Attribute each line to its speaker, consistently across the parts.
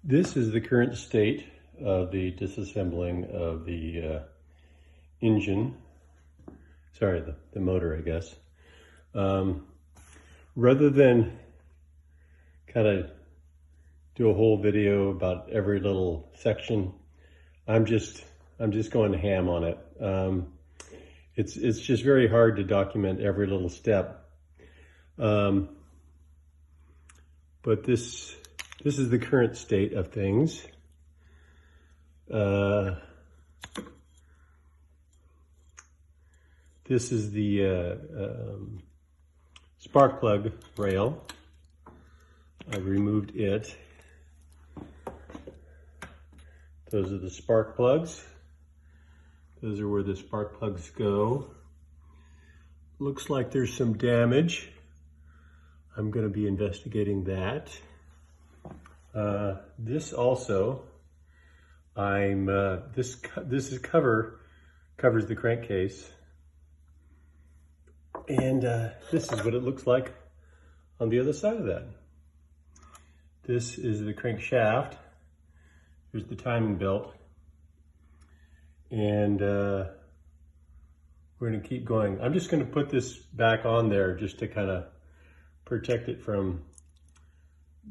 Speaker 1: This is the current state of the disassembling of the engine. Sorry, the motor, I guess. Rather than kind of do a whole video about every little section, I'm just going ham on it. It's just very hard to document every little step. But this is the current state of things. This is the spark plug rail. I removed it. Those are the spark plugs. Those are where the spark plugs go. Looks like there's some damage. I'm going to be investigating that. This also, this covers the crankcase, and this is what it looks like on the other side of that. This is the crankshaft. Here's the timing belt, and we're going to keep going. I'm just going to put this back on there just to kind of protect it from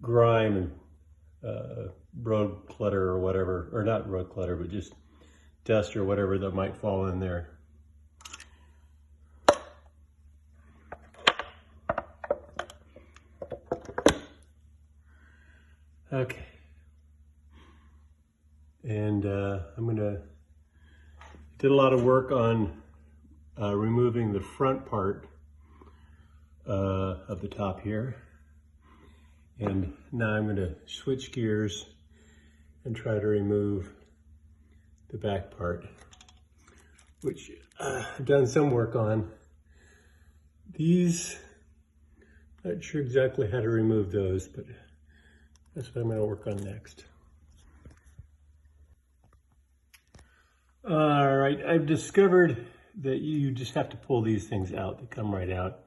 Speaker 1: grime and road clutter or whatever, or not road clutter, but just dust or whatever that might fall in there. Okay. And did a lot of work on removing the front part of the top here. And now I'm going to switch gears and try to remove the back part, which I've done some work on. These, not sure exactly how to remove those, but that's what I'm going to work on next. All right, I've discovered that you just have to pull these things out. They come right out.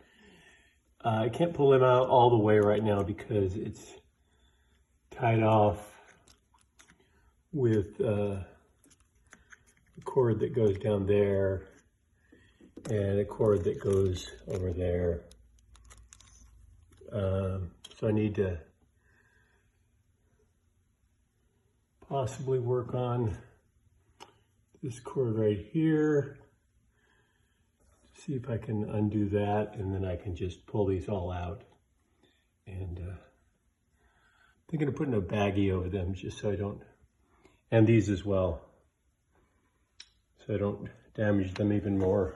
Speaker 1: I can't pull them out all the way right now because it's tied off with a cord that goes down there and a cord that goes over there. So I need to possibly work on this cord right here. See if I can undo that, and then I can just pull these all out. And thinking of putting a baggie over them just so I don't, and these as well, so I don't damage them even more.